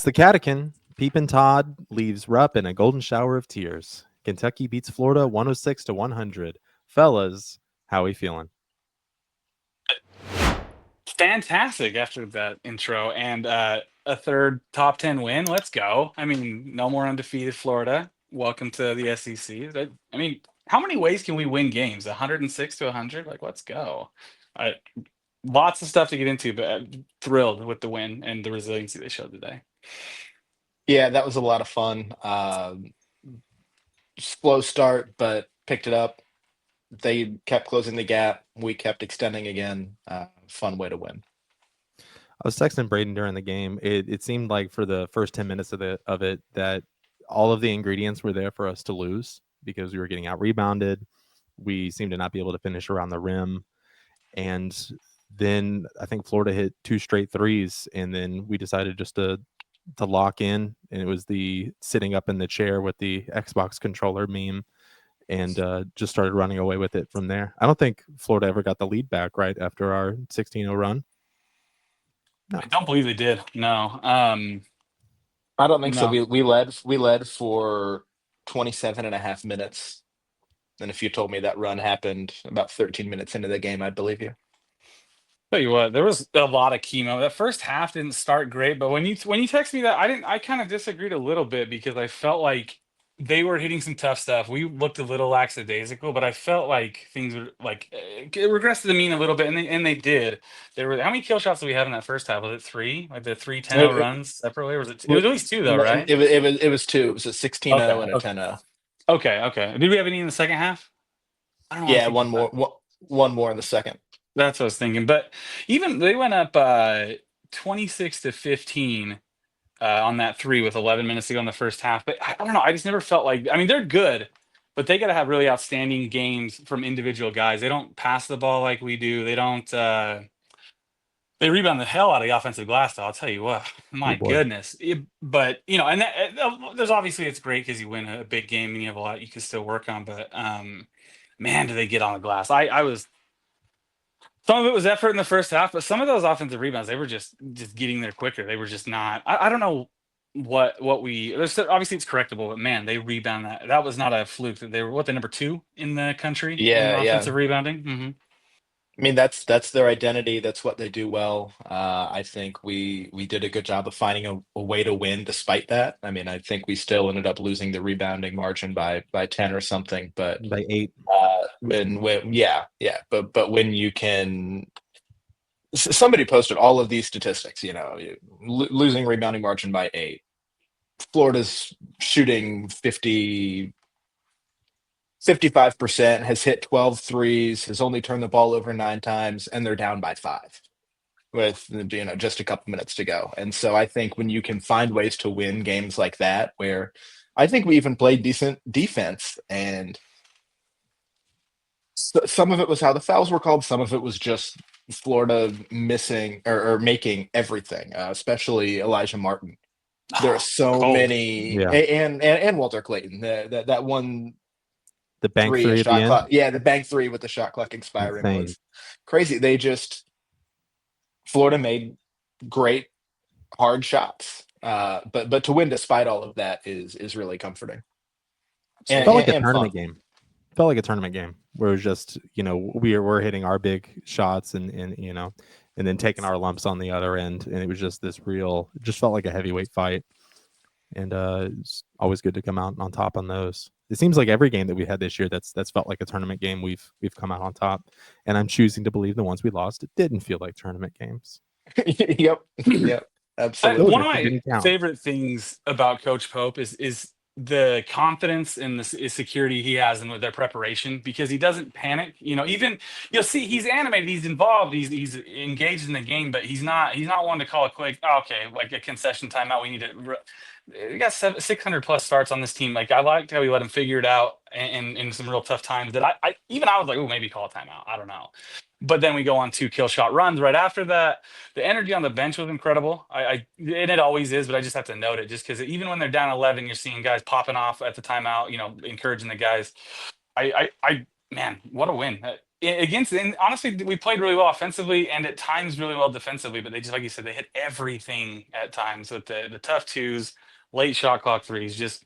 Past the Catican, Peepin' Todd leaves Rupp in a golden shower of tears. Kentucky beats Florida 106 to 100. Fellas, how we feeling? Fantastic after that intro and a third top 10 win. Let's go. I mean, no more undefeated Florida. Welcome to the SEC. I mean, how many ways can we win games? 106 to 100? Like, let's go. I, Lots of stuff to get into, but thrilled with the win and the resiliency they showed today. Yeah, that was a lot of fun. Slow start, but picked it up. They kept closing the gap. We kept extending again. Fun way to win. I was texting Braden during the game. It seemed like for the first 10 minutes of it that all of the ingredients were there for us to lose because we were getting out rebounded. We seemed to not be able to finish around the rim. And then I think Florida hit 2 straight threes, and then we decided just to lock in, and it was the sitting up in the chair with the Xbox controller meme, and just started running away with it from there. I don't think Florida ever got the lead back right after our 16-0 run. No. I don't believe they did. No. I don't think so. No. We led for 27 and a half minutes. And if you told me that run happened about 13 minutes into the game, I'd believe you. Tell you what, there was a lot of chemo. That first half didn't start great, but when you text me that, I kind of disagreed a little bit because I felt like they were hitting some tough stuff. We looked a little lackadaisical, but I felt like things were like it regressed to the mean a little bit, and they did. There were how many kill shots did we have in that first half? Was it three? Like the three 10-0 It, runs separately, or was it? It was it, at least two though, right? it was two. It was a 16-0 Okay, and a okay, 10-0. okay. Did we have any in the second half? I don't want to Yeah, think one about more that. one more in the second. That's what I was thinking. But even they went up 26 to 15 on that three with 11 minutes to go in the first half. But I don't know. I just never felt like, I mean, they're good, but they got to have really outstanding games from individual guys. They don't pass the ball like we do. They don't, they rebound the hell out of the offensive glass, though. I'll tell you what, Oh my boy. goodness. But, and there's obviously it's great because you win a big game and you have a lot you can still work on. But man, do they get on the glass? I was some of it was effort in the first half, but some of those offensive rebounds, they were just getting there quicker. They were just not. I don't know what we. Obviously it's correctable, but man, they rebound that. That was not a fluke. They were the number two in the country in Yeah, yeah. offensive rebounding. I mean, that's their identity. That's what they do well. I think we did a good job of finding a way to win despite that. I mean, I think we still ended up losing the rebounding margin by 10 or something, but By 8. yeah, but when you can, somebody posted all of these statistics, losing rebounding margin by 8. Florida's shooting 55%, has hit 12 threes, has only turned the ball over 9 times, and they're down by 5 with just a couple minutes to go. And so I think when you can find ways to win games like that, where I think we even played decent defense, and some of it was how the fouls were called, some of it was just Florida missing or making everything, especially Elijah Martin. There are so Cold. many, Yeah. and Walter Clayton, that one The bank three, a three at the shot end. clock. Yeah, the bank three with the shot clock expiring Insane. was crazy. Florida made great hard shots, but to win despite all of that is really comforting It and, felt Absolutely. like and, a and fun. tournament game. Felt like a tournament game where it was just, we're hitting our big shots and then taking our lumps on the other end. And it was just it just felt like a heavyweight fight. And it's always good to come out on top on those. It seems like every game that we had this year that's felt like a tournament game, we've come out on top. And I'm choosing to believe the ones we lost, it didn't feel like tournament games. Yep, yep, Those One absolutely. of just my didn't count. favorite things about Coach Pope is the confidence and the security he has in their preparation because he doesn't panic. Even you'll see he's animated, he's involved, he's engaged in the game, but he's not one to call a quick, "Oh, okay, like a concession timeout. We need to. We got 600 plus starts on this team. Like I liked how we let him figure it out in some real tough times. That I was like, oh, maybe call a timeout. I don't know. But then we go on two kill shot runs right after that. The energy on the bench was incredible. And it always is, but I just have to note it just because even when they're down 11, you're seeing guys popping off at the timeout, encouraging the guys. Man, what a win. against, and honestly, we played really well offensively and at times really well defensively, but they just, like you said, they hit everything at times with the tough twos, late shot clock threes. Just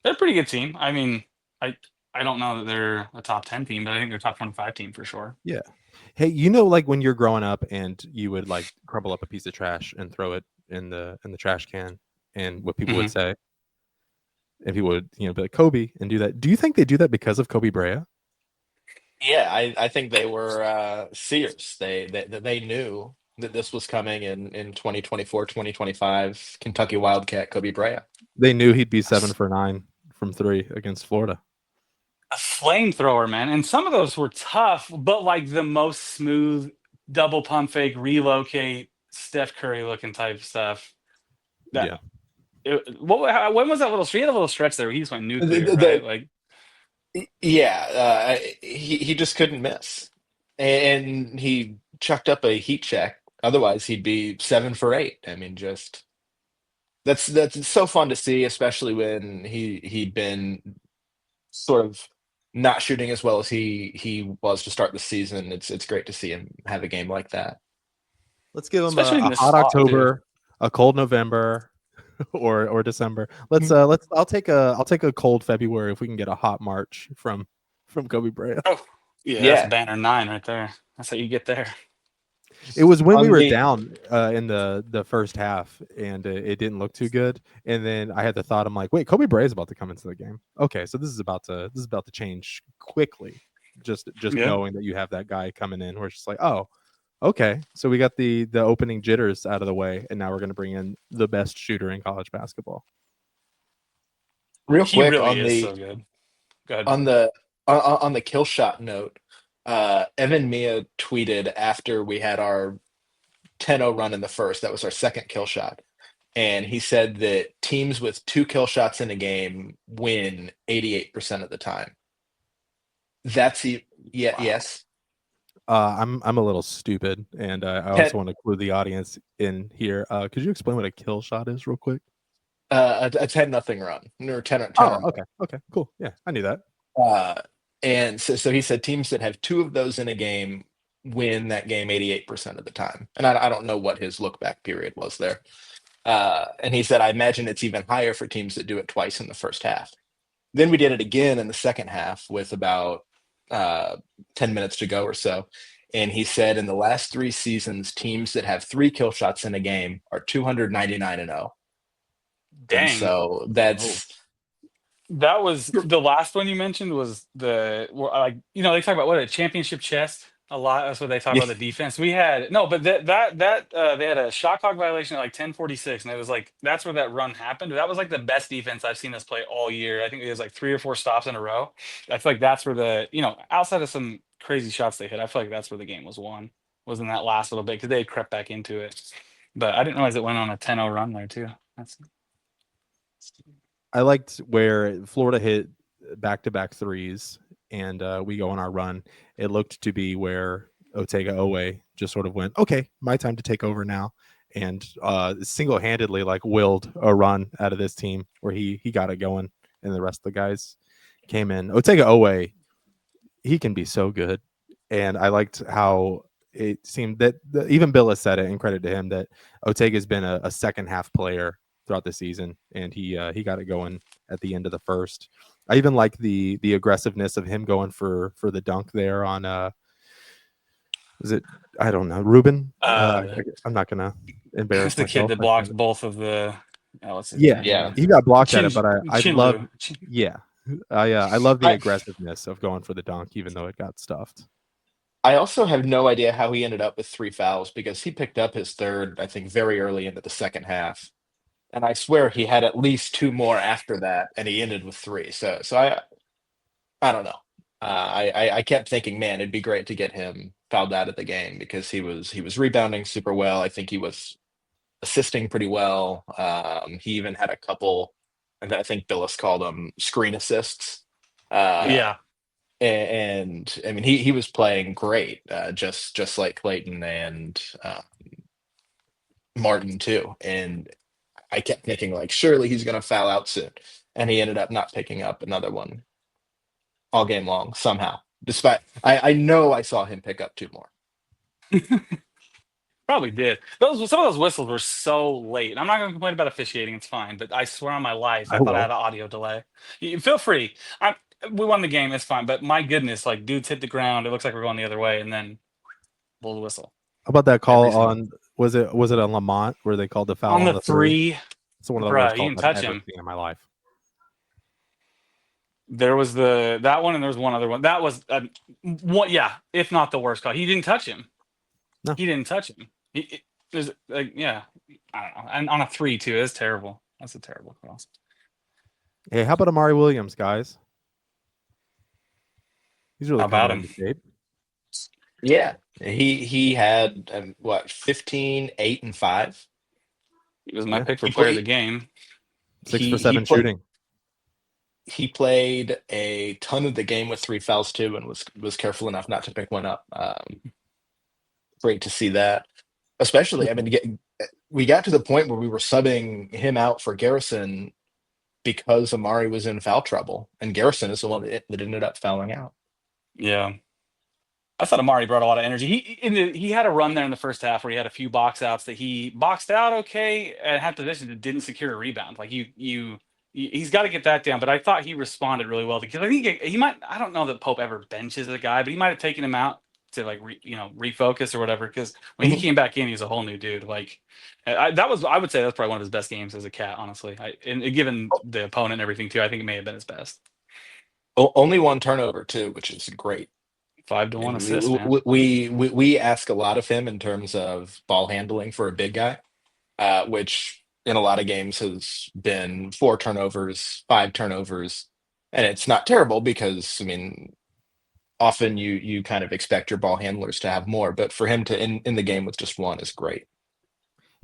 they're a pretty good team. I mean, I don't know that they're a top 10 team, but I think they're a top 25 team for sure. Yeah. Hey, you know, like when you're growing up and you would like crumble up a piece of trash and throw it in the trash can, and what people would say, and people would, you know, be like Kobe and do that. Do you think they do that because of Koby Brea? Yeah, I think they were seers. They knew that this was coming in 2024, 2025. Kentucky Wildcat Koby Brea. They knew he'd be 7 for 9 from 3 against Florida. A flamethrower, man. And some of those were tough, but like the most smooth double pump fake, relocate, Steph Curry looking type stuff. Yeah. When was that little stretch? He had a little stretch there where he just went nuclear, right? Like, yeah, he just couldn't miss, and he chucked up a heat check. Otherwise, he'd be 7 for 8. I mean, just that's so fun to see, especially when he'd been sort of not shooting as well as he was to start the season. It's great to see him have a game like that. Let's give him especially in a this hot spot, October, a cold November, or December. I'll take a cold February if we can get a hot March from Koby Brea. Oh, yeah, Yeah. that's banner 9 right there. That's how you get there. It was when we On were the- down in the first half, and it didn't look too good. And then I had the thought, I'm like, wait, Koby Brea is about to come into the game. Okay, so this is about to change quickly. Just Yeah. knowing that you have that guy coming in, we're just like, oh, okay. So we got the opening jitters out of the way, and now we're going to bring in the best shooter in college basketball. Real He quick really on is the so good. Go ahead. on the kill shot note, Evan Mia tweeted after we had our 10-0 run in the first. That was our second kill shot. And he said that teams with 2 kill shots in a game win 88% of the time. Wow. Yes. I'm a little stupid, and I also want to clue the audience in here. Could you explain what a kill shot is, real quick? A 10-0 run or 10 Oh, or okay, cool. Yeah, I knew that. and so he said teams that have 2 of those in a game win that game 88% of the time. And I don't know what his look back period was there. And he said, I imagine it's even higher for teams that do it twice in the first half. Then we did it again in the second half with about 10 minutes to go or so. And he said in the last 3 seasons, teams that have 3 kill shots in a game are 299-0. Dang. And so that's that was the last one you mentioned was they talk about what a championship chest a lot. That's what they talk about the defense. We had but they had a shot clock violation at like 10:46, and it was like that's where that run happened. That was like the best defense I've seen us play all year. I think it was like 3 or 4 stops in a row. I feel like that's where outside of some crazy shots they hit, I feel like that's where the game was won. Was in that last little bit because they had crept back into it. But I didn't realize it went on a 10-0 run there too. I liked where Florida hit back-to-back threes, and we go on our run. It looked to be where Otega Oweh just sort of went, okay, my time to take over now, and single-handedly like willed a run out of this team where he got it going, and the rest of the guys came in. Otega Oweh, he can be so good, and I liked how it seemed that even Bill has said it, and credit to him, that Otega's been a second half player throughout the season, and he got it going at the end of the first. I even like the aggressiveness of him going for the dunk there on was it, I don't know, Ruben? I'm not gonna embarrass it's the myself. kid that blocked both of the Yeah. He got blocked at it, Chin- but I Chinlu. love I love the aggressiveness of going for the dunk even though it got stuffed. I also have no idea how he ended up with 3 fouls because he picked up his third, I think, very early into the second half. And I swear he had at least 2 more after that, and he ended with 3. So I don't know. I kept thinking, man, it'd be great to get him fouled out of the game because he was rebounding super well. I think he was assisting pretty well. He even had a couple, and I think Billis called them screen assists. Yeah. And I mean, he was playing great, just like Clayton and Martin too. And I kept thinking, like, surely he's going to foul out soon. And he ended up not picking up another one all game long somehow. Despite I know I saw him pick up 2 more. Probably did. Some of those whistles were so late. I'm not going to complain about officiating. It's fine. But I swear on my life, I I thought I had will. an audio delay. Feel free. We won the game. It's fine. But my goodness, like dudes hit the ground. It looks like we're going the other way, and then blow the whistle How about that every call single on? Was it on Lamont where they called the foul on on the the three? three. It's one of the worst Bruh, he calls didn't I've touch ever him. seen in my life. There was that one, and there was one other one. That was one. Yeah, if not the worst call. He didn't touch him. No. He didn't touch him. There's like, yeah, I don't know. And on a 3 too, it's terrible. That's a terrible call. Hey, how about Amari Williams, guys? He's really How about coming him? into shape. Yeah, he had 15, 8, and 5. He was my Yeah. pick for He player of the played. game. 6 He for he 7 played. shooting. He played a ton of the game with 3 fouls too, and was careful enough not to pick one up. Great to see that. Especially, I mean, we got to the point where we were subbing him out for Garrison because Amari was in foul trouble, and Garrison is the one that ended up fouling out. Yeah. I thought Amari brought a lot of energy. He had a run there in the first half where he had a few box outs that he boxed out okay at half position that didn't secure a rebound. Like he's got to get that down. But I thought he responded really well because I think he might. I don't know that Pope ever benches a guy, but he might have taken him out to like refocus or whatever. Because when he Mhm. came back in, he's a whole new dude. Like I would say that's probably one of his best games as a Cat. Honestly, and given the opponent and everything too, I think it may have been his best. Only 1 turnover too, which is great. 5-1 And assist, man. we ask a lot of him in terms of ball handling for a big guy, which in a lot of games has been 4 turnovers, 5 turnovers, and it's not terrible because I mean, often you kind of expect your ball handlers to have more, but for him to in the game with just 1 is great.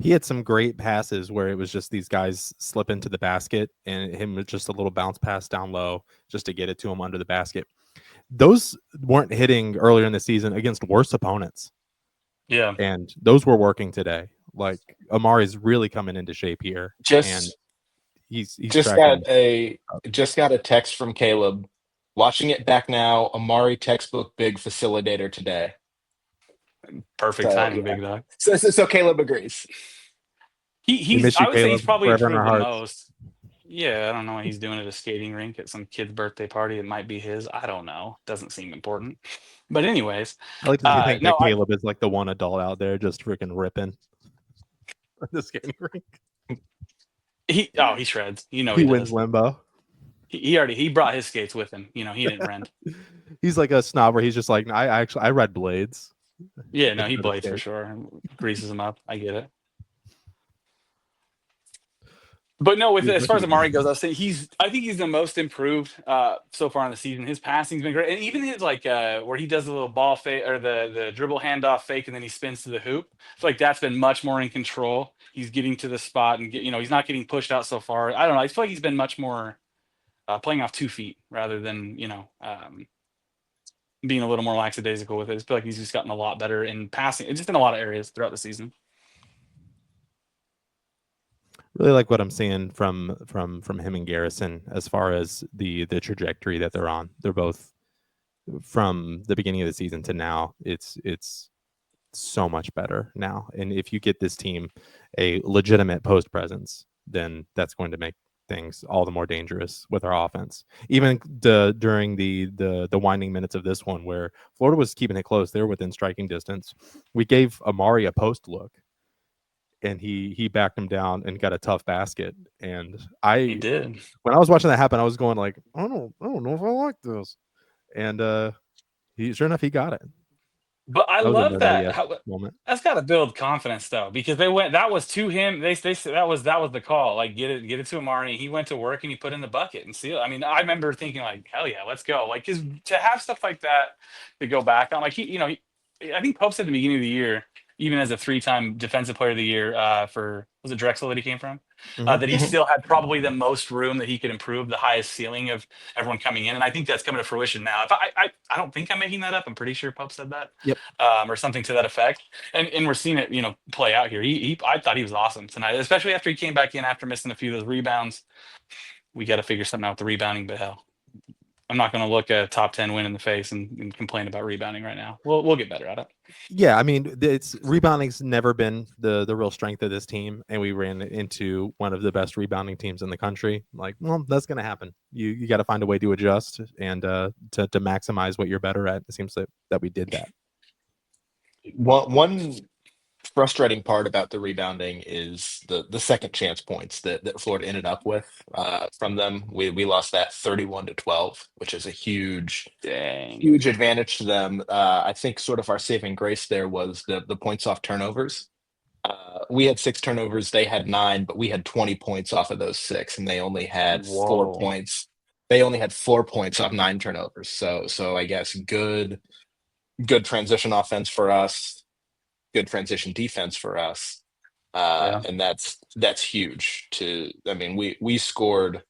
He had some great passes where it was just these guys slip into the basket and him with just a little bounce pass down low just to get it to him under the basket. Those weren't hitting earlier in the season against worse opponents. Yeah. And those were working today. Like Amari's really coming into shape here. And Just he's just got tracking. a text from Caleb. Watching it back now, Amari textbook big facilitator today. Perfect So timing, yeah. big dog. So Caleb agrees. We miss you, I would say he's Caleb, probably forever in our improved the hearts. most. Yeah, I don't know what he's doing at a skating rink at some kid's birthday party. It might be his. I don't know. Doesn't seem important. But anyways, I like to think that no, Caleb is like the one adult out there just freaking ripping the skating rink. he shreds. He He wins does. limbo. He brought his skates with him. He didn't rent. He's like a snob where he's just like, I read blades. Yeah, no, he instead of blades for skates. sure. Greases them up. I get it. But no, with Dude, as look far as at Amari him. goes, I think he's the most improved so far in the season. His passing's been great, and even his like where he does the little ball fake or the dribble handoff fake, and then he spins to the hoop. I feel like that's been much more in control. He's getting to the spot, and he's not getting pushed out so far. I don't know. I feel like he's been much more playing off 2 feet rather than being a little more lackadaisical with it. I feel like he's just gotten a lot better in passing, just in a lot of areas throughout the season. Really like what I'm seeing from him and Garrison as far as the trajectory that they're on. They're both from the beginning of the season to now. It's so much better now. And if you get this team a legitimate post presence, then that's going to make things all the more dangerous with our offense. Even during the winding minutes of this one where Florida was keeping it close, they were within striking distance. We gave Amari a post look and he backed him down and got a tough basket. And He did. when I was watching that happen, I was going like, I don't know if I like this. And sure enough, he got it. But I That was love another that. yes moment. That's got to build confidence though, because that was to him. They said that was the call. Like get it to Amari. He went to work and he put in the bucket and see. I mean, I remember thinking like, hell yeah, let's go. Like, because to have stuff like that to go back on, like I think Pope said at the beginning of the year, even as a 3-time defensive player of the year for was it Drexel that he came from, that he still had probably the most room that he could improve, the highest ceiling of everyone coming in, and I think that's coming to fruition now. If I don't think I'm making that up. I'm pretty sure Pope said that, Yep. or something to that effect, and we're seeing it, play out here. I thought he was awesome tonight, especially after he came back in after missing a few of those rebounds. We got to figure something out with the rebounding, but hell, I'm not going to look a top 10 win in the face and complain about rebounding right now. We'll get better at it. Yeah, I mean, it's rebounding's never been the real strength of this team, and we ran into one of the best rebounding teams in the country. Like, well, that's going to happen. You got to find a way to adjust and to maximize what you're better at. It seems that we did that. One frustrating part about the rebounding is the second chance points that Florida ended up with from them. We lost that 31-12, which is a huge advantage to them. I think sort of our saving grace there was the points off turnovers. We had 6 turnovers, they had 9, but we had 20 points off of those 6, and they only had 4 points. They only had 4 points off 9 turnovers. So I guess good transition offense for us, good transition defense for us. And that's huge. I mean, we scored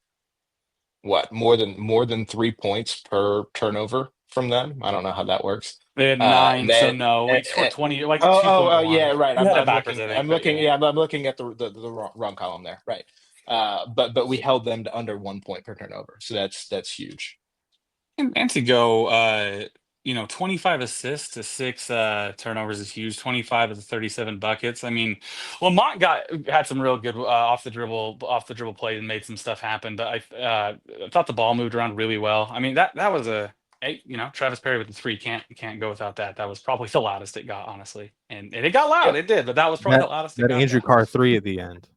what, more than 3 points per turnover from them. I don't know how that works. They had 9, so no, we scored 20, like 2.1. Yeah, right. You had it backwards, I think. I'm looking at the wrong column there. Right. But we held them to under 1 point per turnover, so that's huge. And to go, 25 assists to 6 turnovers is huge. 25 of the 37 buckets. I mean, Lamont had some real good off the dribble plays and made some stuff happen. But I thought the ball moved around really well. I mean, that was Travis Perry with the 3 can't go without that. That was probably the loudest it got, honestly, and it got loud. It did, but that was probably the loudest. That Andrew Carr 3 at the end.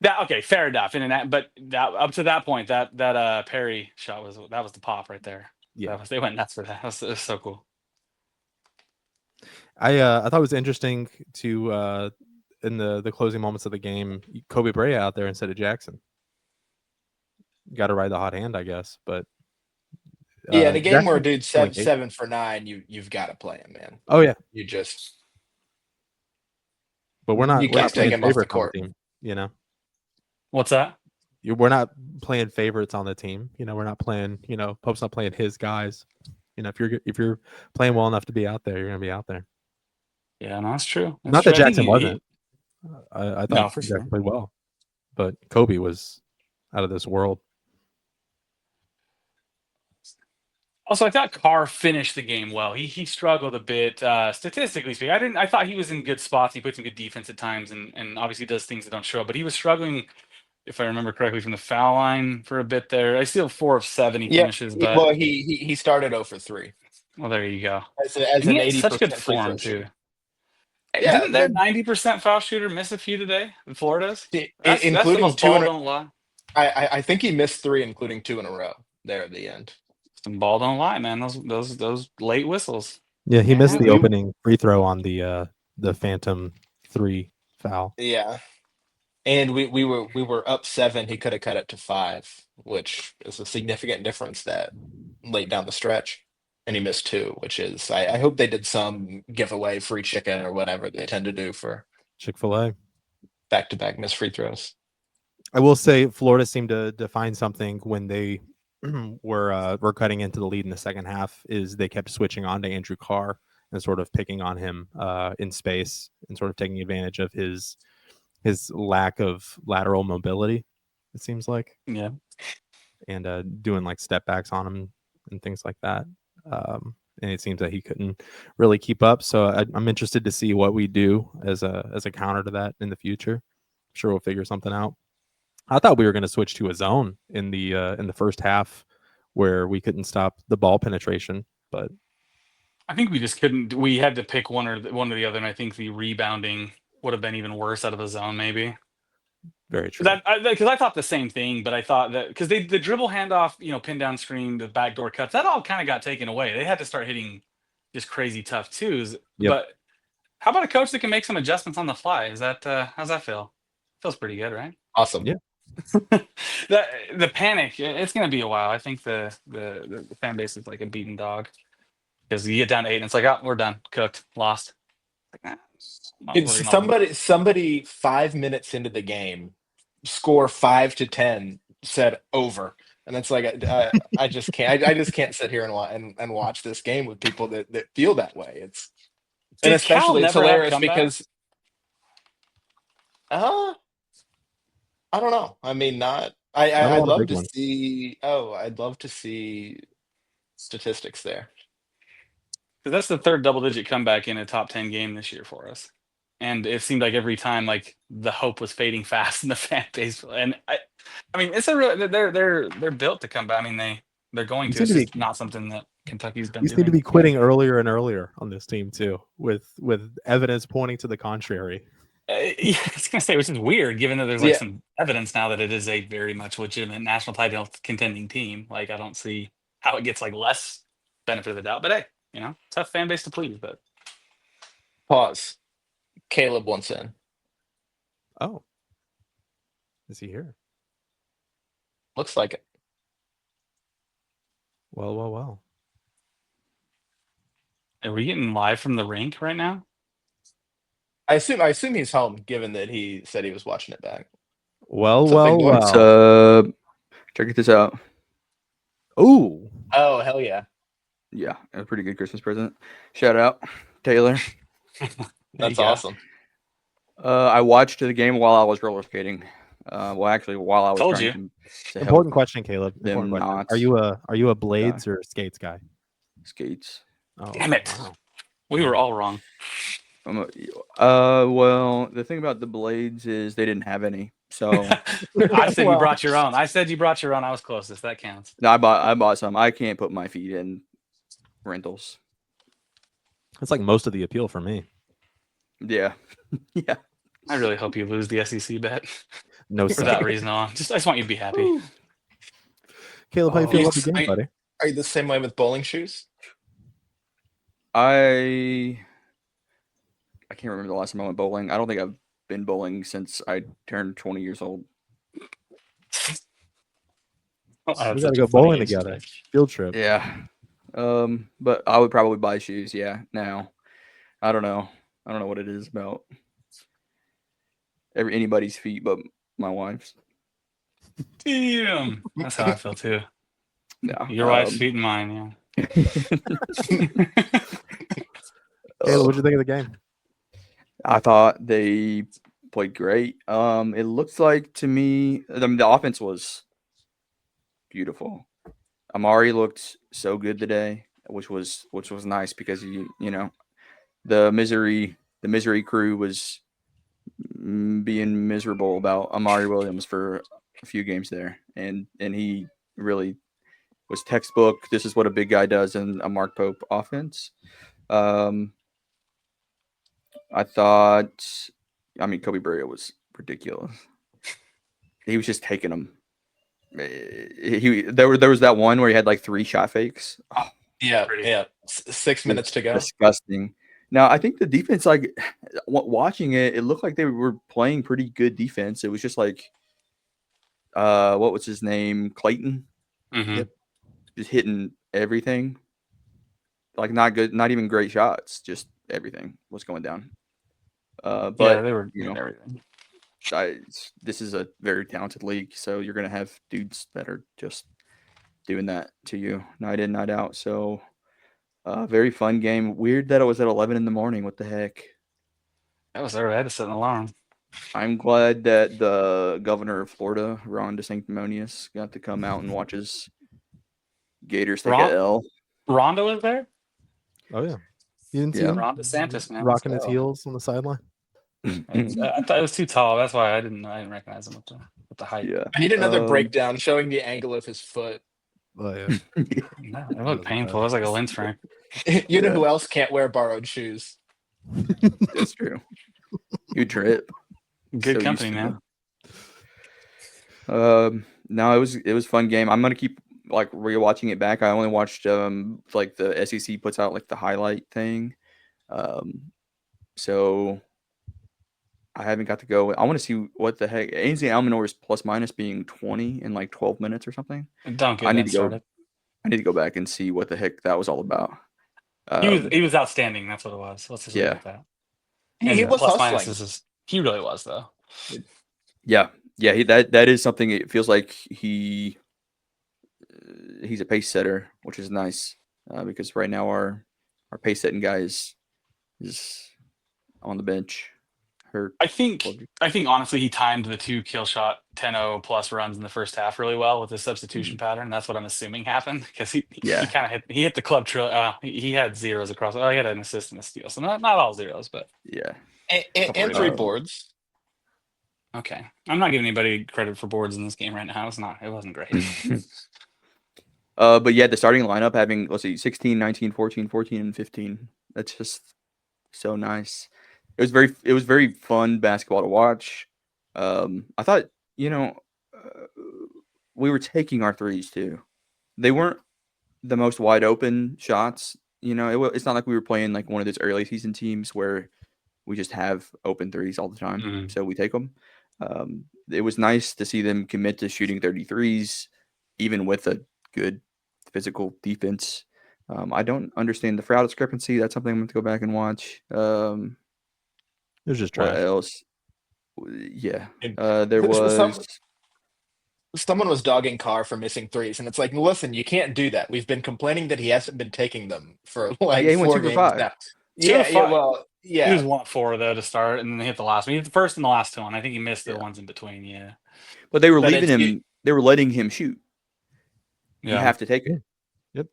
That okay, fair enough. But that up to that point, that Perry shot was the pop right there. Yeah, they went nuts for that. It was so cool. I thought it was interesting to in the closing moments of the game, Koby Brea out there instead of Jackson. Got to ride the hot hand, I guess. But in a game where a dude's 7 for 9, you've got to play him, man. Oh yeah, you just. But we're not. You can't take him off the court. Team, you know. What's that? We're not playing favorites on the team. We're not playing. Pope's not playing his guys. If you're playing well enough to be out there, you're gonna be out there. Yeah, no, that's true. Not that Jackson wasn't. I thought for Jackson sure. played well, but Kobe was out of this world. Also, I thought Carr finished the game well. He struggled a bit statistically speaking. I thought he was in good spots. He put some good defense at times, and obviously does things that don't show up. But he was struggling, if I remember correctly, from the foul line for a bit there. I still 4 of 7 he finishes, but well, he started 0 for 3. Well, there you go. As an 80% such good form too. Yeah, didn't their 90% foul shooter miss a few today in Florida's? That's the most 2 don't lie. I think he missed 3, including 2 in a row there at the end. Some ball don't lie, man. Those late whistles. Yeah, he missed the opening free throw on the Phantom 3 foul. Yeah, and we were up 7. He could have cut it to 5, which is a significant difference that late down the stretch. And he missed 2, which is I hope they did some giveaway free chicken or whatever they tend to do for Chick-fil-A back-to-back missed free throws. I will say Florida seemed to find something when they were cutting into the lead in the second half. Is they kept switching on to Andrew Carr and sort of picking on him in space and sort of taking advantage of his lack of lateral mobility. It seems like, yeah, and doing like step backs on him and things like that. And it seems that he couldn't really keep up. So I'm interested to see what we do as a counter to that in the future. I'm sure we'll figure something out. I thought we were going to switch to a zone in the first half where we couldn't stop the ball penetration, but I think we just couldn't. We had to pick one or the other, and I think the rebounding would have been even worse out of the zone, maybe. Very true. Because I thought the same thing, but I thought that because the dribble handoff, pin down screen, the backdoor cuts, that all kind of got taken away. They had to start hitting just crazy tough twos. Yep. But how about a coach that can make some adjustments on the fly? Is that how's that feel? Feels pretty good, right? Awesome. Yeah. The panic, it's going to be a while. I think the fan base is like a beaten dog because you get down to 8 and it's like, oh, we're done, cooked, lost. Like, it's somebody 5 minutes into the game, score 5 to 10, said over, and it's like I just can't sit here and watch this game with people that feel that way. It's hilarious because I don't know. I mean, not Not a I'd lot of love big to ones. see. Oh, I'd love to see statistics there. 'Cause that's the third double-digit comeback in a top 10 game this year for us. And it seemed like every time, like, the hope was fading fast in the fan base. And I mean, it's a real they're built to come back. I mean, they're going You to. seem It's to be just not something that Kentucky's been you seem to doing. be quitting earlier and earlier on this team too, with evidence pointing to the contrary. Yeah, I was gonna say, which is weird, given that there's like Yeah, some evidence now that it is a very much legitimate national title contending team. Like, I don't see how it gets like less benefit of the doubt. But hey, tough fan base to please. But pause. Caleb wants in. Oh, is he here? Looks like it. Well. are we getting live from the rink right now? I assume he's home, given that he said he was watching it back. Well. Check this out. Ooh. Oh, hell yeah. Yeah, a pretty good Christmas present. Shout out, Taylor. That's go. awesome. I watched the game while I was roller skating. Well, actually, while I was Told trying to help Important question, Caleb. them Important question. not Are you a blades or skates guy? skates. Oh, Damn it. wow. We were all wrong. Well, the thing about the blades is they didn't have any. So I said you Well. brought your own. I said you brought your own. I was closest. That counts. no, I bought some. I can't put my feet in rentals. That's like most of the appeal for me. Yeah, yeah. I really hope you lose the SEC bet No for that reason alone. I just want you to be happy. Caleb, how you feel Oh. about the game, buddy? Are you the same way with bowling shoes? I can't remember the last time I went bowling. I don't think I've been bowling since I turned 20 years old. I had We such gotta a go funny bowling age together. today. Field trip. Yeah. But I would probably buy shoes. Yeah. Now, I don't know. I don't know what it is about anybody's feet, but my wife's. Damn. That's how I feel too. Yeah. Your wife's feet and mine, yeah. Caleb, what'd you think of the game? I thought they played great. It looks like to me, the offense was beautiful. Amari looked so good today, which was nice because you know the misery crew was being miserable about Amari Williams for a few games there, and he really was textbook. This is what a big guy does in a Mark Pope offense. I thought, Koby Brea was ridiculous. He was just taking them. There was that one where he had like 3 shot fakes. Oh, Yeah, Pretty. yeah. 6 minutes to go. disgusting. Now I think the defense, like watching it, it looked like they were playing pretty good defense. It was just like, what was his name, Clayton, Mm-hmm. just hitting everything. Like not good, not even great shots. Just everything was going down. But Yeah, they were you doing know, everything. this is a very talented league, so you're gonna have dudes that are just doing that to you night in, night out. So, very fun game. Weird that it was at 11 in the morning. What the heck? That was early. I had to set an alarm. I'm glad that the governor of Florida, Ron DeSanctimonious, got to come out and watch his Gators take Ron- a L. Rondo was there? Oh yeah. You didn't see Yeah. him Ron DeSantis, man. rocking his Let's go. heels on the sideline? I thought it was too tall. That's why I didn't recognize him with the height. Yeah. I need another breakdown showing the angle of his foot. Oh yeah. No, it looked painful. It was like a lens frame. You know who else can't wear borrowed shoes? That's true. You drip. Good So company, used to man. No, it was a fun game. I'm gonna keep like rewatching it back. I only watched like the SEC puts out like the highlight thing. So I haven't got to go. I want to see what the heck Ainsley Almanor's plus minus being 20 in like 12 minutes or something. Don't get I need that to go. started. I need to go back and see what the heck that was all about. He was outstanding. That's what it was. Let's just leave it at that. He And was plus hustling. minuses he really was though. Yeah. That is something. It feels like he's a pace setter, which is nice because right now our pace setting guy is on the bench. Her I think honestly he timed the 2 kill shot 10-0 plus runs in the first half really well with the substitution pattern. That's what I'm assuming happened because he kind of hit the club he had zeros across. He had an assist and a steal, so not all zeros, but yeah. And 3 boards. okay. I'm not giving anybody credit for boards in this game right now. It wasn't great. But yeah, the starting lineup having, let's see, 16, 19, 14, 14, and 15. That's just so nice. It was very fun basketball to watch. I thought, we were taking our threes too. They weren't the most wide open shots. It's not like we were playing like one of those early season teams where we just have open threes all the time. So we take them. It was nice to see them commit to shooting 33s, even with a good physical defense. I don't understand the foul discrepancy. That's something I'm going to go back and watch. It was just trash. What else? Yeah. There was... Someone was dogging Carr for missing threes, and it's like, listen, you can't do that. We've been complaining that he hasn't been taking them for like 4 games now. Yeah, He was 1-4 though to start, and then he hit the last one. He hit the first and the last 2 one. I think he missed the ones in between. Yeah, but they were leaving him. They were letting him shoot. Yeah. You have to take it. Yep.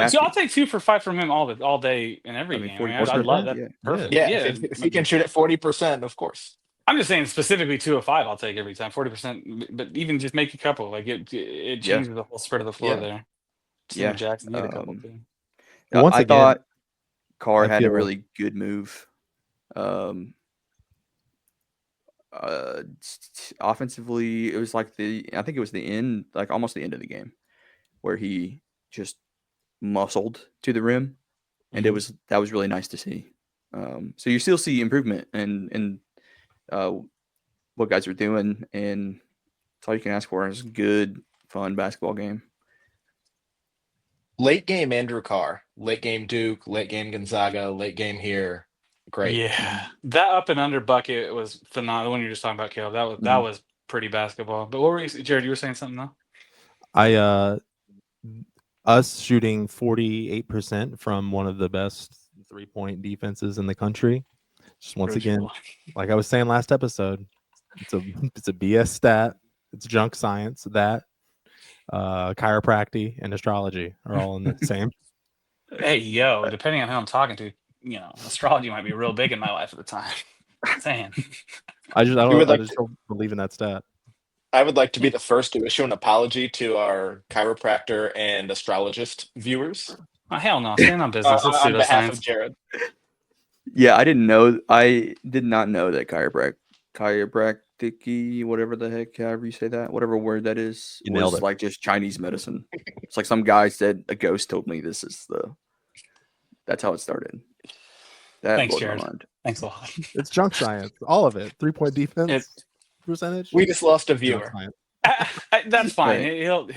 So I'll take 2 for 5 from him all day in every game. I love that. Yeah. Perfect. Yeah. If he can shoot at 40%, of course. I'm just saying specifically 2 of 5. I'll take every time 40%, but even just make a couple. Like it changes the whole spread of the floor there. Yeah, Jackson hit a couple too. I thought Carr had a really good move. Offensively, it was like I think it was the end, like almost the end of the game, where he just muscled to the rim, and that was really nice to see. So you still see improvement and what guys are doing, and that's all you can ask for is a good, fun basketball game. Late game Andrew Carr, late game Duke, late game Gonzaga, late game here. Great. Yeah, that up and under bucket was phenomenal. The one you're just talking about, Caleb, that was pretty basketball. But what were you, Jared? You were saying something though. Us shooting 48% from one of the best 3-point defenses in the country. Just once again, like I was saying last episode, it's a BS stat. It's junk science. That chiropractic and astrology are all in the same. Hey, depending on who I'm talking to, astrology might be real big in my life at the time. Saying. I just don't believe in that stat. I would like to be the first to issue an apology to our chiropractor and astrologist viewers. Oh, hell no. Stand on business. On behalf of Jared. Yeah, I did not know that chiropractic, whatever the heck, however you say that, whatever word that is, was like just Chinese medicine. It's like some guy said, a ghost told me that's how it started. Thanks, Jared. Thanks a lot. It's junk science. All of it. 3-point defense percentage. We just lost a viewer. That's fine. He'll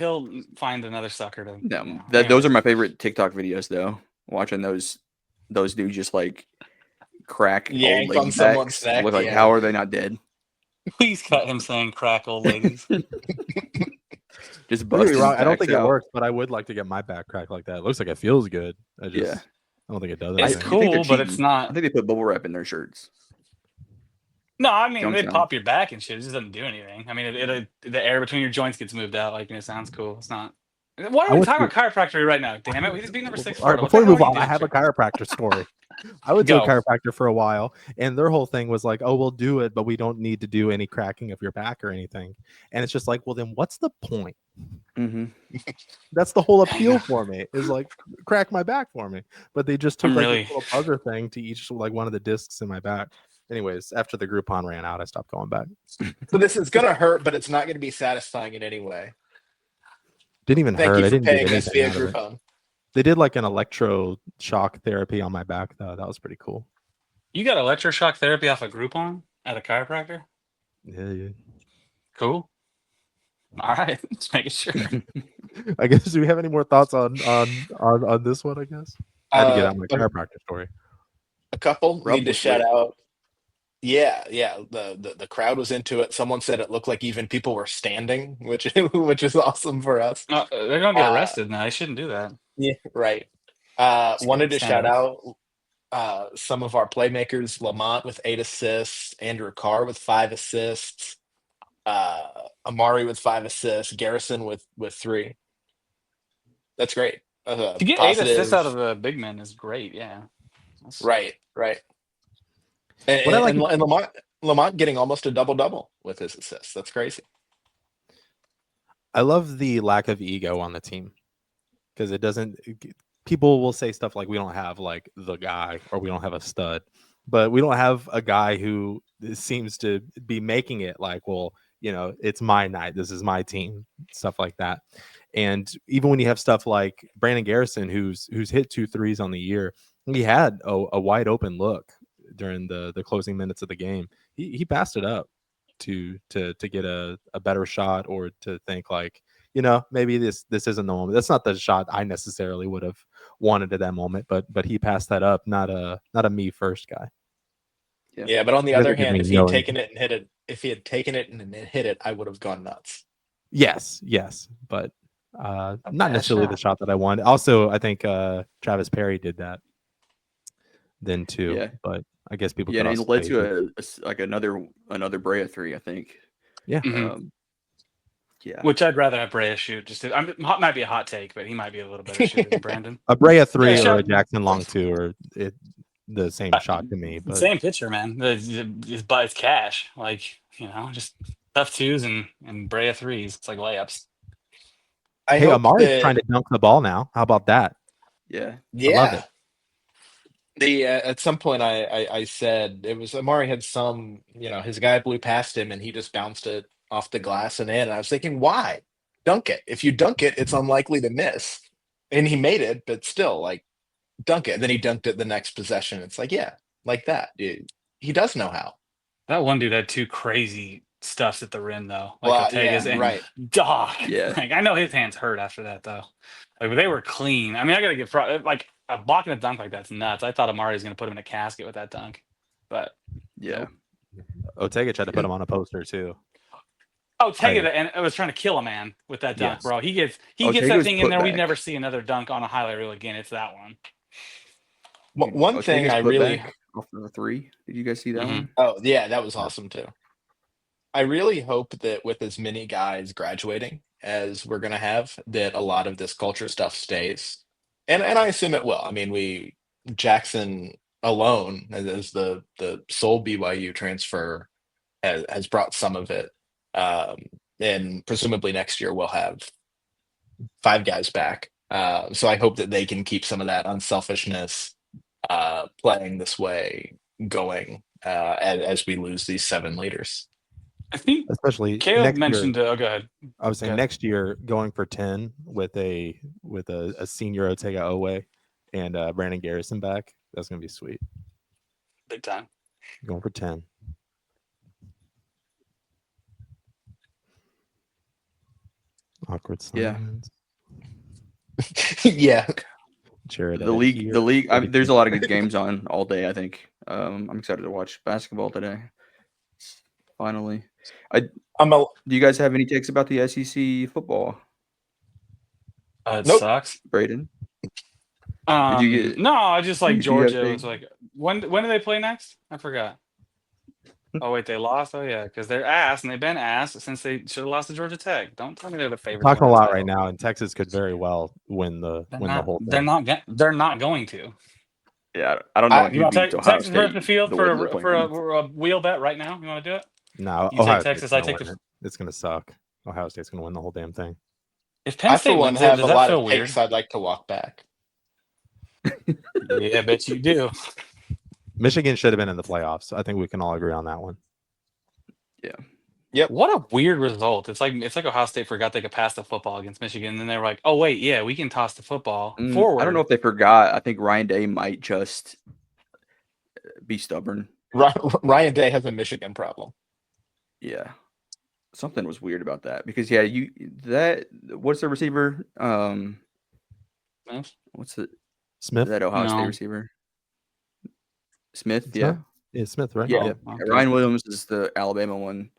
find another sucker to. Those are my favorite TikTok videos, though. Watching those dudes just like crack old ladies' backs. With like, how are they not dead? Please cut him saying crack old ladies. Just busting. I don't think it works, but I would like to get my back cracked like that. It looks like it feels good. I don't think it does. It's cool, but it's not. I think they put bubble wrap in their shirts. No, I mean they pop your back and shit. It just doesn't do anything. I mean, the air between your joints gets moved out. Like, and it sounds cool. It's not. Why are we talking about chiropractor right now? Damn it, we just beat number 6. All right, before we move on, I have a chiropractor story. I went to a chiropractor for a while, and their whole thing was like, "Oh, we'll do it, but we don't need to do any cracking of your back or anything." And it's just like, well, then what's the point? That's the whole appeal for me. Is like crack my back for me, but they just took a little buzzer thing to each like one of the discs in my back. Anyways, after the Groupon ran out, I stopped going back. So this is gonna hurt, but it's not gonna be satisfying in any way. Didn't even hurt. I didn't get anything out of it. They did like an electroshock therapy on my back, though. That was pretty cool. You got electroshock therapy off a Groupon at a chiropractor? Yeah. Cool. All right, just making sure. I guess. Do we have any more thoughts on this one? I guess I had to get out my chiropractor story. A couple need to shout out. Yeah. The crowd was into it. Someone said it looked like even people were standing, which is awesome for us. They're gonna get arrested now. They shouldn't do that. Yeah, right. Wanted to shout out some of our playmakers, Lamont with 8 assists, Andrew Carr with 5 assists, Amari with 5 assists, Garrison with 3. That's great. To get 8 assists out of Positive. the big men is great. Yeah. Right. What I like, And Lamont getting almost a double-double with his assists. That's crazy. I love the lack of ego on the team because it doesn't. People will say stuff like we don't have like the guy or we don't have a stud, but we don't have a guy who seems to be making it like, well, it's my night. This is my team, stuff like that. And even when you have stuff like Brandon Garrison, who's hit 2 threes on the year, he had a wide open look during the closing minutes of the game. He passed it up to get a better shot or to think like, maybe this isn't the moment. That's not the shot I necessarily would have wanted at that moment, but he passed that up, not a me first guy. Yeah, but on the Really other good hand, me if he had knowing- taken it and hit it, I would have gone nuts. Yes, but not necessarily the shot that I wanted. Also, I think Travis Perry did that then too. Yeah. But I guess people Yeah, could and it also led say to another Brea 3, I think. Yeah. Mhm. Yeah. Which I'd rather have Brea shoot. Might be a hot take, but he might be a little better shooter than Brandon. a Brea 3 Yeah, or a Jackson Long 2 or the same shot to me. But Same pitcher, man. It's cash. Like, just tough 2s and Brea 3s. It's like layups. I hey, hope Amari's that, trying to dunk the ball now. How about that? Yeah. I love it. At some point I said it was Amari had some, his guy blew past him and he just bounced it off the glass and in. And I was thinking, why? Dunk it. If you dunk it, it's unlikely to miss. And he made it, but still, like, dunk it. And then he dunked it the next possession. It's like, yeah, like that. He does know how. That one dude had 2 crazy stuffs at the rim, though. Like Well, Otega's yeah, and right. Dog. Yeah. Like, I know his hands hurt after that, though. Like, they were clean. I mean, I got to give like blocking a dunk like that's nuts. I thought Amari was going to put him in a casket with that dunk. But Yeah. Otega tried to put him on a poster too. Otega and I was trying to kill a man with that dunk, Yes. bro. He gets Otega that was thing in put there. We'd back. never see another dunk on a highlight reel again. It's that one. One thing Otega's I put really back off the 3. Did you guys see that Mhm. one? Oh, yeah, that was awesome too. I really hope that with as many guys graduating as we're going to have, that a lot of this culture stuff stays. And I assume it will. I mean, Jackson alone as the sole BYU transfer has brought some of it. And presumably next year we'll have 5 guys back. So I hope that they can keep some of that unselfishness playing this way going as we lose these 7 leaders. I think Especially Caleb next mentioned. year. Oh, go ahead. I was saying Okay. next year going for 10 with a senior Otega Oweh and Brandon Garrison back. That's gonna be sweet. Big time. Going for 10. Awkward Yeah. silence. Yeah. Jared, The league. There's a lot of good games on all day, I think. I'm excited to watch basketball today. Finally. Do you guys have any takes about the SEC football? It Nope. sucks. Braden? No, I just like do you have Georgia. big- It's like when do they play next? I forgot. Oh wait, they lost. Oh yeah, because they're ass and they've been ass since they should have lost to Georgia Tech. Don't tell me they're the favorites. Talking a lot right now, and Texas could very well win the whole thing. They're not going to. Yeah, I don't know if You you want to beat take Ohio Texas versus the State field the way they're for playing. a wheel bet right now? You want to do it? No, You Ohio take Texas. State's I gonna take win it. It's gonna suck. Ohio State's gonna win the whole damn thing. If Penn I, State for one, wins it, have does a that lot feel of weird? takes I'd like to walk back. Yeah, I bet you do. Michigan should have been in the playoffs. I think we can all agree on that one. Yep. What a weird result. It's like Ohio State forgot they could pass the football against Michigan, and then they were like, "Oh wait, yeah, we can toss the football forward." I don't know if they forgot. I think Ryan Day might just be stubborn. Ryan Day has a Michigan problem. Yeah. Something was weird about that because what's the receiver? What's the Smith? that Ohio State No. receiver? Smith, It's yeah. not- Yeah, Smith, right? Yeah. Yeah. Okay. Yeah, Ryan Williams is the Alabama one.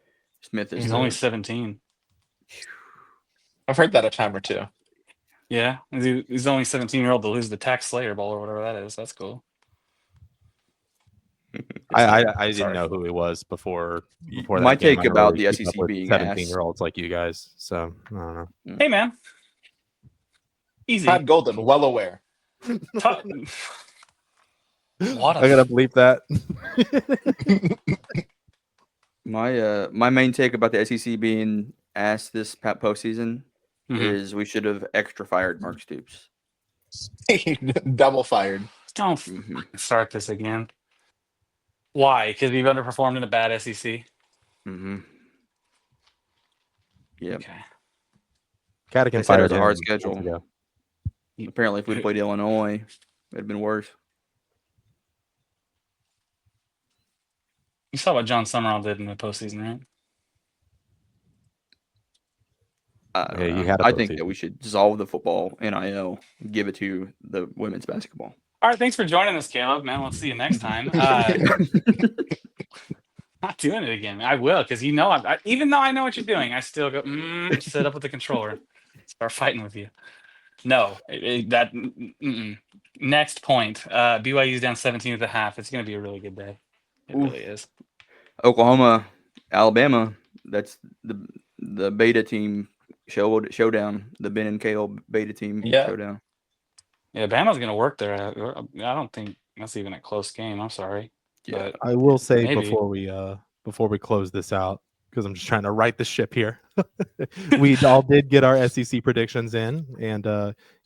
Smith is He's only 17. I've heard that a time or two. Yeah, he's only 17-year-old to lose the Tax Slayer Bowl or whatever that is. That's cool. I didn't Sorry. know who he was before that My game. take I never about really the keep up SEC with being ass. 17-year-olds like you guys, so I don't know. Hey, man. Easy. Todd Golden, well aware. What I gotta bleep that. My main take about the SEC being ass this postseason is we should have extra fired Mark Stoops. Double fired. Don't start this again. Why? Because we've underperformed in a bad SEC? Mm-hmm. Yeah. Okay. Catican They said it was fired a hard him schedule. months ago. Apparently, if we played Illinois, it'd have been worse. You saw what John Summerall did in the postseason, right? I think that we should dissolve the football NIL, give it to the women's basketball. All right, thanks for joining us, Caleb. Man, we'll see you next time. Not doing it again. I will, because you know, even though I know what you're doing, I still go sit up with the controller, start fighting with you. No, next point. BYU's down 17 at the half. It's going to be a really good day. It really is. Oklahoma, Alabama. That's the beta team showdown. The Ben and Caleb beta team showdown. Yeah, Bama's going to work there. I don't think that's even a close game. I'm sorry. Yeah, but I will say maybe. before we close this out, because I'm just trying to right the ship here. We all did get our SEC predictions in, and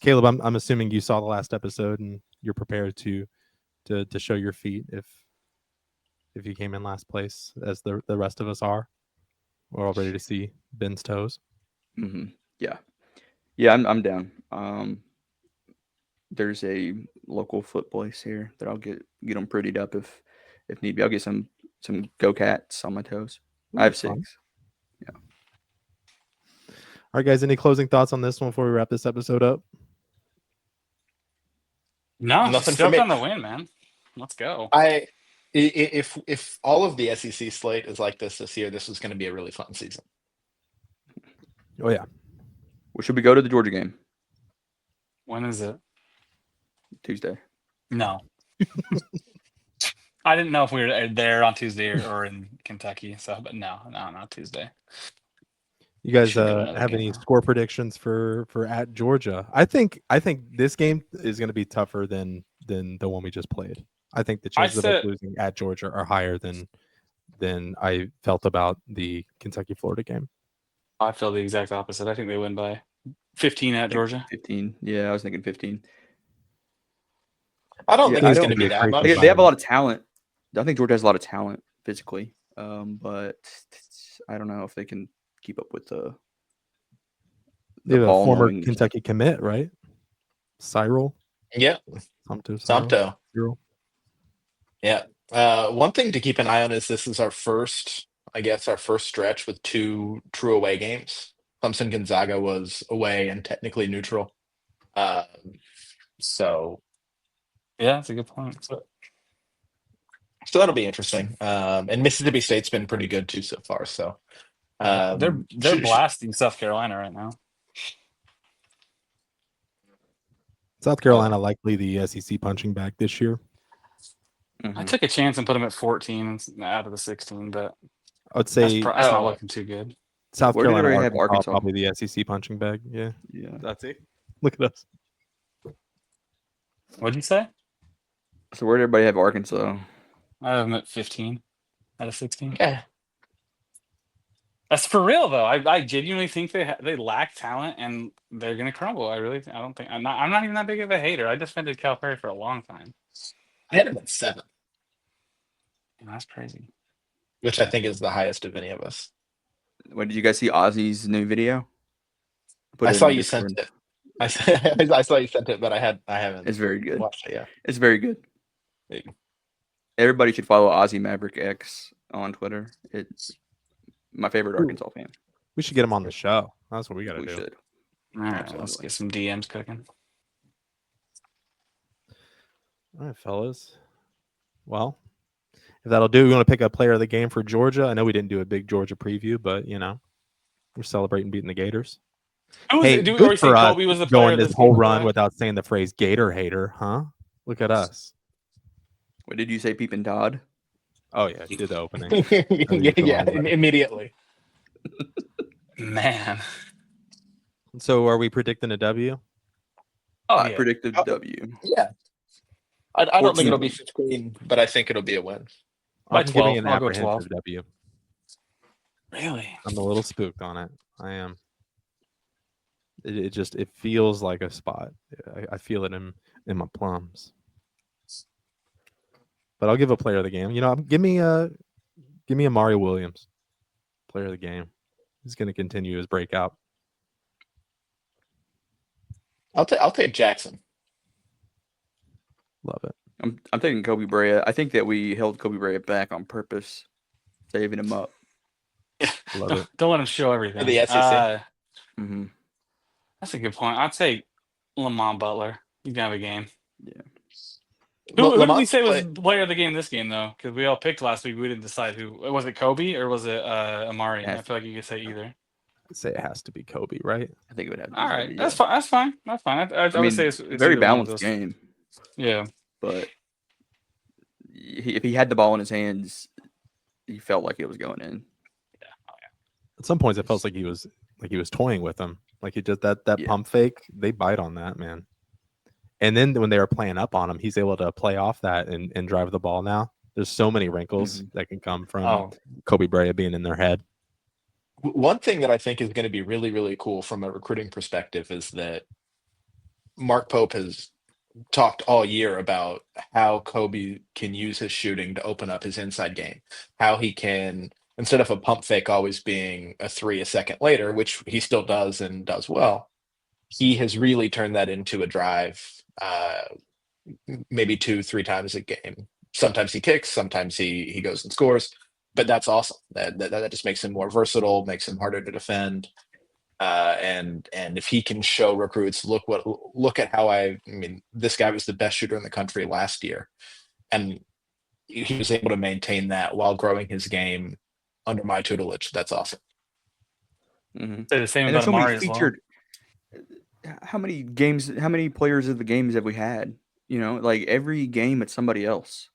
Caleb, I'm assuming you saw the last episode and you're prepared to show your feet if you came in last place, as the rest of us are. We're all ready to see Ben's toes. Mm-hmm. Yeah, I'm down. There's a local foot place here that I'll get them prettied up if need be. I'll get some Go Cats on my toes. I have 6. Fun. Yeah. All right, guys. Any closing thoughts on this one before we wrap this episode up? No, Nothing still for me. on the win, man. Let's go. If all of the SEC slate is like this year, this is going to be a really fun season. Oh yeah. Well, should we go to the Georgia game? When is it? Tuesday. No. I didn't know if we were there on Tuesday or in Kentucky. But no, not Tuesday. You guys have any score predictions for at Georgia? I think this game is going to be tougher than the one we just played. I think the chances of us losing at Georgia are higher than I felt about the Kentucky Florida game. I feel the exact opposite. I think they win by 15 at Georgia. 15. Yeah, I was thinking 15. I don't think it's going to be that much. They have a lot of talent. I think Georgia has a lot of talent physically, but I don't know if they can keep up with the former Kentucky commit, right? Cyril. Yeah. Sumpto. Yeah. One thing to keep an eye on is this is our first stretch with 2 true away games. Clemson Gonzaga was away and technically neutral. So yeah, that's a good point. So that'll be interesting. And Mississippi State's been pretty good too so far. So they're blasting South Carolina right now. South Carolina likely the SEC punching bag this year. I took a chance and put them at 14 out of the 16, but I would say that's not looking too good. South Carolina have Arkansas probably the SEC punching bag. Yeah. That's it. Look at us. What'd you say? So where did everybody have Arkansas? I have them at 15 out of 16. Yeah. That's for real though. I genuinely think they lack talent and they're gonna crumble. I'm not even that big of a hater. I defended Calipari for a long time. I had him at 7. That's crazy. Which I think is the highest of any of us. When did you guys see Ozzy's new video? I saw you sent it. I saw you sent it, but I haven't. It's very good. Watched it, yeah. It's very good. Everybody should follow Ozzy Maverick X on Twitter. It's my favorite Arkansas fan. We should get him on the show. That's what we got to do. Should. All right, let's get some DMs cooking. All right, fellas. Well, if that'll do, we want to pick a player of the game for Georgia. I know we didn't do a big Georgia preview, but we're celebrating beating the Gators. Hey, good for us Koby was the going this whole run without saying the phrase Gator hater, huh? Look at us. What did you say, Peepin' Todd? Oh yeah, he did the opening. I mean, yeah, come yeah, on, buddy. immediately. Man. So are we predicting a W? Oh I yeah. predicted Oh. W. Yeah. I don't think 14. it'll be 15, but I think it'll be a win. By I'm giving 12. an I'll go 12. apprehensive W. Really? I'm a little spooked on it. I am. It feels like a spot. I feel it in my plums. But I'll give a player of the game. You know, give me Amari Williams, player of the game. He's going to continue his breakout. I'll take Jackson. Love it. I'm taking Koby Brea. I think that we held Koby Brea back on purpose, saving him up. Love it. Don't let him show everything. For the SEC. Mm-hmm. That's a good point. I'd take Lamont Butler. He's gonna have a game. Yeah. Who did we Lamont's say was play- the player of the game this game though? Because we all picked last week. We didn't decide who. Was it Kobe or was it Amari? I feel like you could say either. I'd say it has to be Kobe, right? I think it would have. To be All right, Kobe, that's yeah. fine. That's fine. That's fine. I I would mean, say it's very either one of balanced those. game, Yeah. but if he had the ball in his hands, he felt like it was going in. At some points, it felt like he was toying with him. Like he just that Yeah. pump fake. They bite on that, man. And then when they were playing up on him, he's able to play off that and drive the ball. Now there's so many wrinkles that can come from Koby Brea being in their head. One thing that I think is going to be really, really cool from a recruiting perspective is that Mark Pope has talked all year about how Kobe can use his shooting to open up his inside game. How he can, instead of a pump fake always being a 3 a second later, which he still does and does well, he has really turned that into a drive, maybe 2-3 times a game. Sometimes he kicks, sometimes he goes and scores. But that's awesome. That just makes him more versatile, makes him harder to defend. And if he can show recruits, look at how I mean, this guy was the best shooter in the country last year, and he was able to maintain that while growing his game under my tutelage. That's awesome. Mm-hmm. Say the same And about there's so Amari many as well. featured. How many games? How many players of the games have we had? You know, like every game it's somebody else.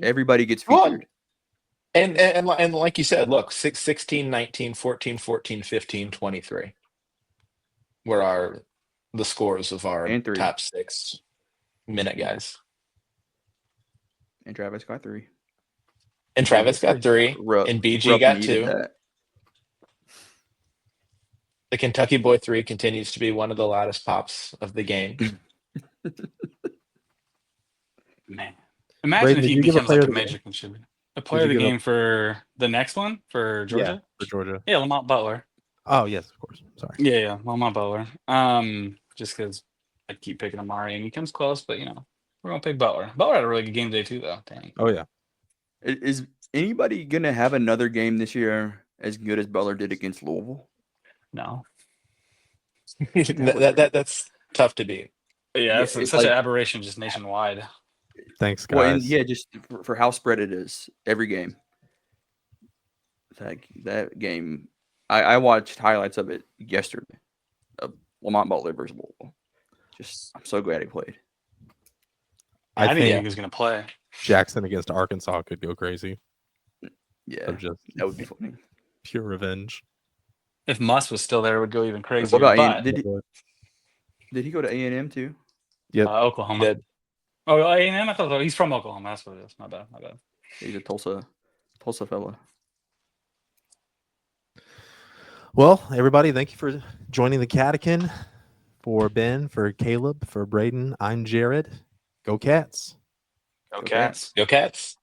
Everybody gets featured. And like you said, look, 16, 19, 14, 14, 15, 23 were the scores of our And 3. top 6 minute guys. And Travis got 3. And Travis got 3. And BG got 2. That. The Kentucky Boy 3 continues to be one of the loudest pops of the game. Man, imagine Braden, if did he you give a becomes player like of a the major game? contributor. A player of you the give game for the next one for Georgia. For Georgia. Yeah, Lamont Butler. Oh yes, of course. Sorry. Yeah, Lamont Butler. Just because I keep picking Amari and he comes close, but we're gonna pick Butler. Butler had a really good game today too, though. Dang. Oh yeah. Is anybody gonna have another game this year as good as Butler did against Louisville? No. That's tough to beat. Yeah, it's such an aberration just nationwide. Thanks, guys. Well, and yeah, just for how spread it is every game. That game, I watched highlights of it yesterday. Of Lamont Butler versus Louisville. I'm so glad he played. I didn't think think he was gonna play. Jackson against Arkansas could go crazy. Yeah, Of just that would be funny. pure revenge. If Muss was still there, it would go even crazier. What about But did he go to A&M too? Yep. Oklahoma. Did. Oh, A&M? I thought he's from Oklahoma. That's what it is. My bad. He's a Tulsa fella. Well, everybody, thank you for joining the Catican. For Ben, for Caleb, for Braden, I'm Jared. Go Cats. Go Cats. Go Cats.